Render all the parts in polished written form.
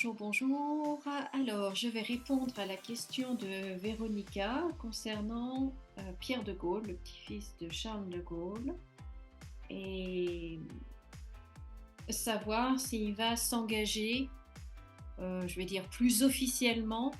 Bonjour, bonjour. Alors, je vais répondre à la question de Véronica concernant Pierre de Gaulle, le petit-fils de Charles de Gaulle, et savoir s'il va s'engager, je vais dire plus officiellement,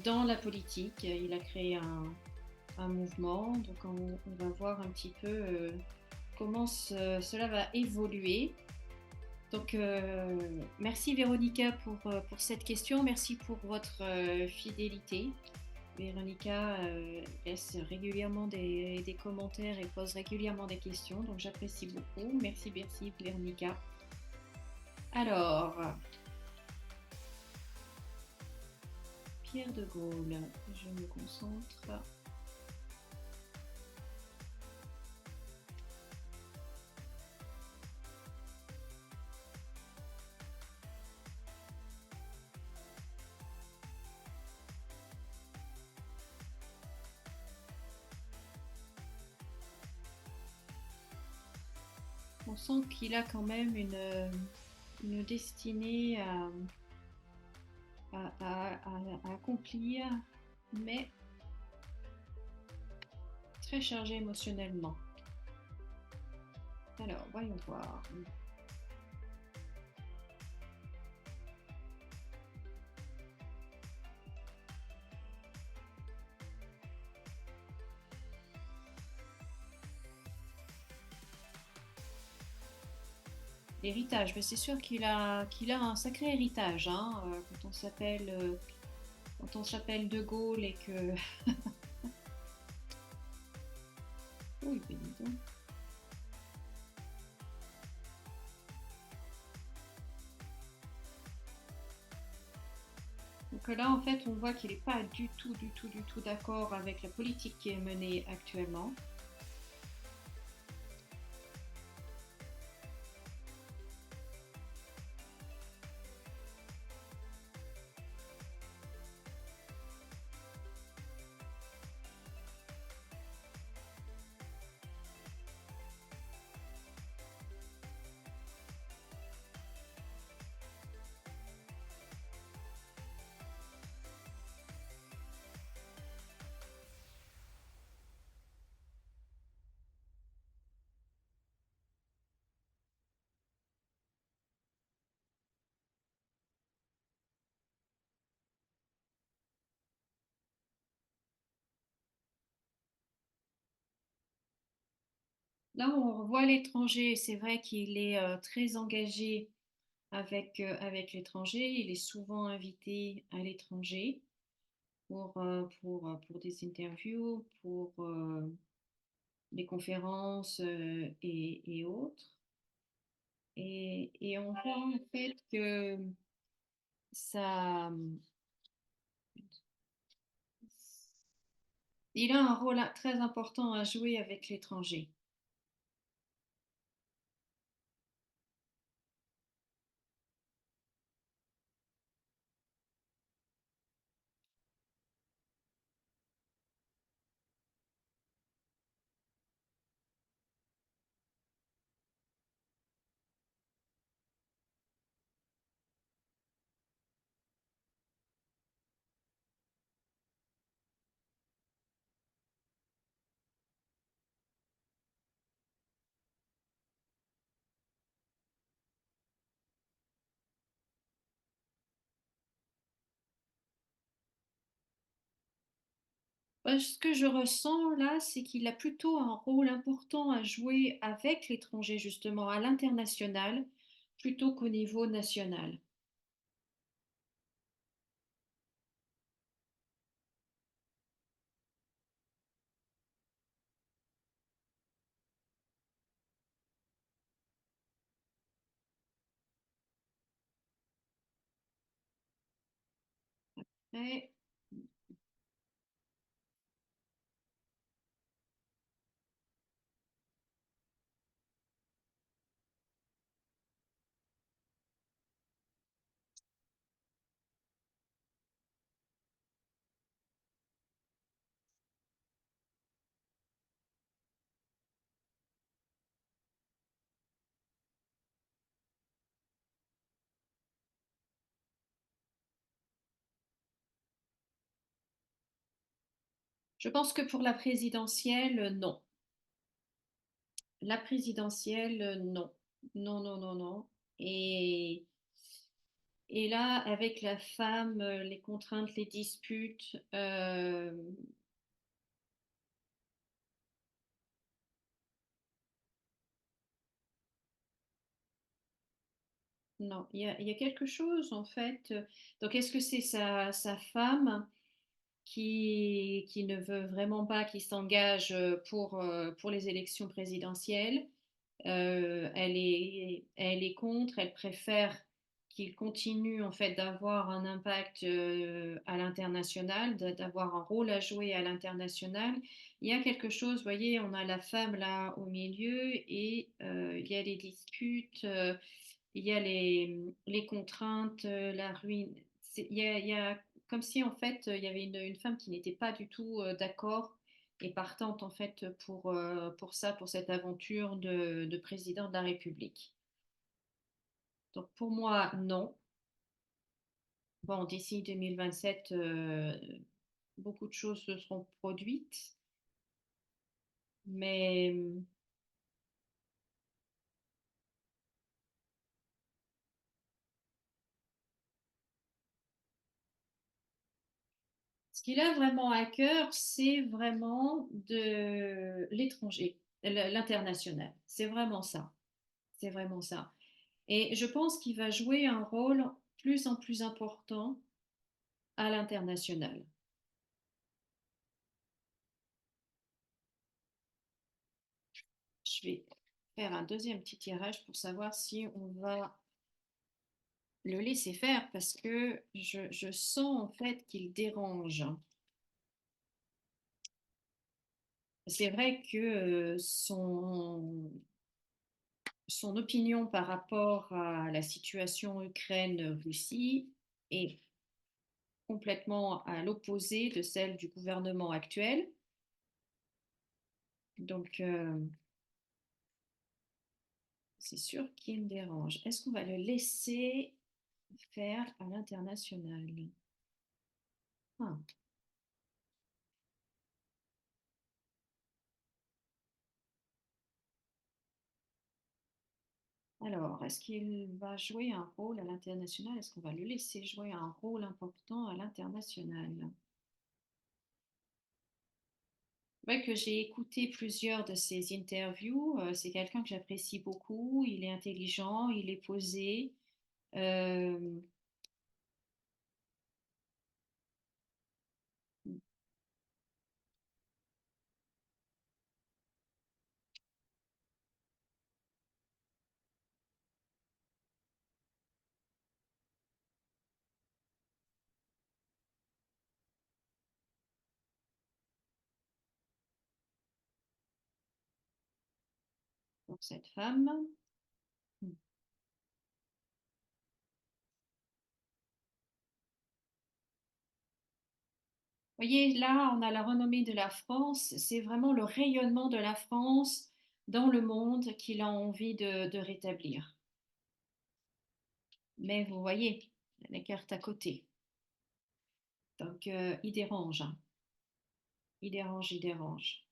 dans la politique. Il a créé un mouvement, donc on va voir un petit peu comment cela va évoluer. Donc, merci Véronica pour cette question. Merci pour votre fidélité. Véronica laisse régulièrement des commentaires et pose régulièrement des questions, donc j'apprécie beaucoup. Merci, merci Véronica. Alors, Pierre de Gaulle, je me concentre. On sent qu'il a quand même une destinée à accomplir, mais très chargée émotionnellement. Alors, voyons voir. L'héritage, mais c'est sûr qu'il a un sacré héritage, hein, quand on s'appelle De Gaulle et que. Oui, ben dis donc. Donc là, en fait, on voit qu'il n'est pas du tout d'accord avec la politique qui est menée actuellement. Là, on voit l'étranger. C'est vrai qu'il est très engagé avec l'étranger. Il est souvent invité à l'étranger pour des interviews, pour des conférences et autres. Et on voit en fait que ça, il a un rôle très important à jouer avec l'étranger. Ce que je ressens là, c'est qu'il a plutôt un rôle important à jouer avec l'étranger, justement, à l'international, plutôt qu'au niveau national. Et Je pense que pour la présidentielle, non. La présidentielle, non. Non, non, non, non. Et, et là, avec la femme, les contraintes, les disputes, non, il y a quelque chose en fait. Donc, est-ce que c'est sa femme qui ne veut vraiment pas qu'il s'engage pour les élections présidentielles? Elle est contre, elle préfère qu'il continue en fait d'avoir un impact à l'international, d'avoir un rôle à jouer à l'international. Il y a quelque chose, vous voyez, on a la femme là au milieu et il y a les disputes, il y a les contraintes, la ruine. Il y a comme si en fait il y avait une femme qui n'était pas du tout d'accord et partante en fait pour ça, pour cette aventure de président de la République. Donc pour moi, non. Bon, d'ici 2027, beaucoup de choses se seront produites, mais ce qu'il a vraiment à cœur, c'est vraiment de l'étranger, l'international. C'est vraiment ça. C'est vraiment ça. Et je pense qu'il va jouer un rôle plus en plus important à l'international. Je vais faire un deuxième petit tirage pour savoir si on va le laisser faire parce que je sens en fait qu'il dérange. C'est vrai que son opinion par rapport à la situation Ukraine-Russie est complètement à l'opposé de celle du gouvernement actuel. Donc, c'est sûr qu'il me dérange. Est-ce qu'on va le laisser faire à l'international? Ah. Alors, est-ce qu'il va jouer un rôle à l'international? Est-ce qu'on va le laisser jouer un rôle important à l'international? C'est vrai que j'ai écouté plusieurs de ses interviews. C'est quelqu'un que j'apprécie beaucoup. Il est intelligent, il est posé. Euh, pour cette femme. Vous voyez, là, on a la renommée de la France. C'est vraiment le rayonnement de la France dans le monde qu'il a envie de rétablir. Mais vous voyez, les cartes à côté. Donc, il dérange, hein. Il dérange, il dérange.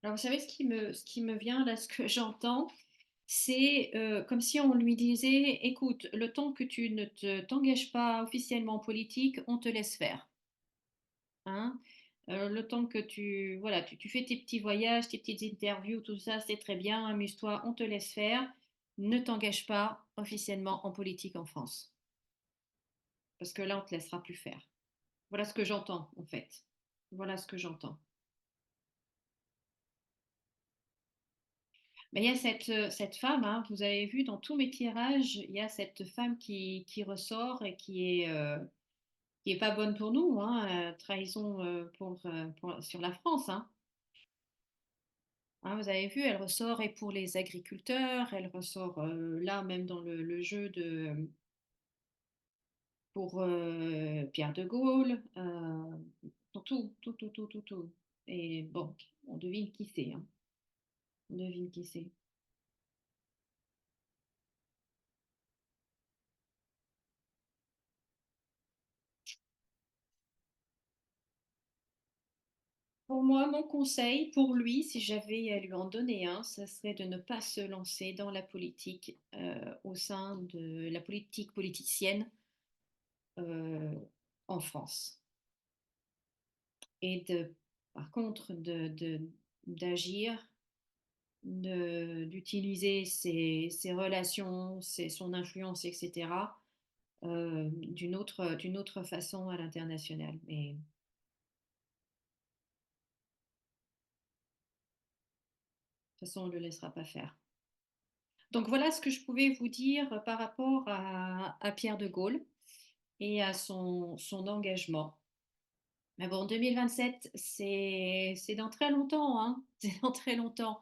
Alors, vous savez ce qui me vient là, ce que j'entends, c'est comme si on lui disait, écoute, le temps que tu ne t'engages pas officiellement en politique, on te laisse faire. Hein. Le temps que voilà, tu fais tes petits voyages, tes petites interviews, tout ça, c'est très bien, amuse-toi, on te laisse faire. Ne t'engage pas officiellement en politique en France, parce que là, on te laissera plus faire. Voilà ce que j'entends, en fait. Voilà ce que j'entends. Mais il y a cette femme, hein, vous avez vu dans tous mes tirages, il y a cette femme qui ressort et qui est pas bonne pour nous, hein, trahison sur la France, hein. Hein, vous avez vu, elle ressort et pour les agriculteurs, elle ressort là même dans le jeu pour Pierre de Gaulle, pour tout, tout, tout, tout, tout, tout. Et bon, on devine qui c'est, hein. On devine qui c'est. Pour moi, mon conseil pour lui, si j'avais à lui en donner un, ce serait de ne pas se lancer dans la politique au sein de la politique politicienne euh, en France. Et par contre, d'agir, d'utiliser ses relations, son influence, etc., d'une autre façon à l'international. Mais de toute façon, on ne le laissera pas faire. Donc voilà ce que je pouvais vous dire par rapport à Pierre de Gaulle et à son engagement. Mais bon, 2027, c'est dans très longtemps, hein. C'est dans très longtemps.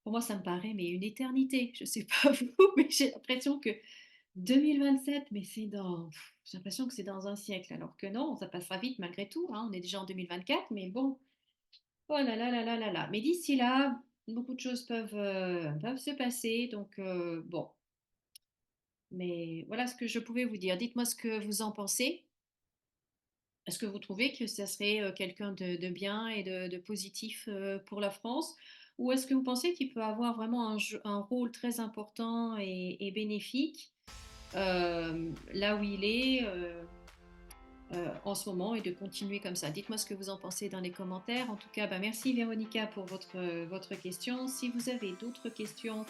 Pour moi, ça me paraît mais une éternité. Je ne sais pas vous, mais j'ai l'impression que 2027, mais j'ai l'impression que c'est dans un siècle, alors que non, ça passera vite malgré tout, hein. On est déjà en 2024, mais bon, oh là là là là là là. Mais d'ici là, beaucoup de choses peuvent se passer, donc bon. Mais voilà ce que je pouvais vous dire. Dites-moi ce que vous en pensez. Est-ce que vous trouvez que ça serait quelqu'un de bien et de positif pour la France? Ou est-ce que vous pensez qu'il peut avoir vraiment un rôle très important et bénéfique là où il est en ce moment et de continuer comme ça? Dites-moi ce que vous en pensez dans les commentaires. En tout cas, bah, merci Véronica pour votre question. Si vous avez d'autres questions,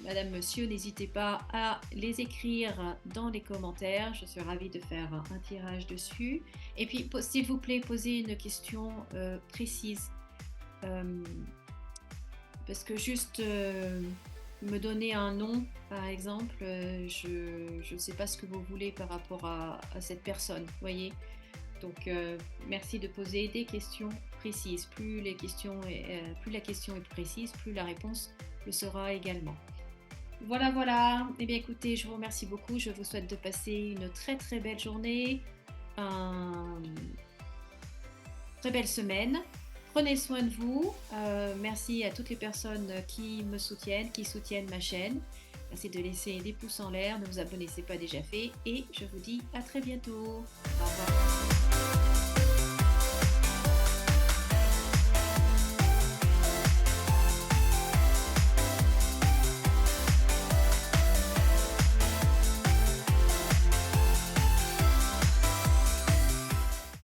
Madame, Monsieur, n'hésitez pas à les écrire dans les commentaires. Je suis ravie de faire un tirage dessus. Et puis, s'il vous plaît, posez une question précise. Euh, Parce que juste me donner un nom, par exemple, je ne sais pas ce que vous voulez par rapport à cette personne, vous voyez. Donc, merci de poser des questions précises. Plus la question est précise, plus la réponse le sera également. Voilà, voilà. Eh bien, écoutez, je vous remercie beaucoup. Je vous souhaite de passer une très très belle journée, une très belle semaine. Prenez soin de vous. Merci à toutes les personnes qui me soutiennent, qui soutiennent ma chaîne. Merci de laisser des pouces en l'air. Ne vous abonnez si ce n'est pas déjà fait. Et je vous dis à très bientôt. Au revoir.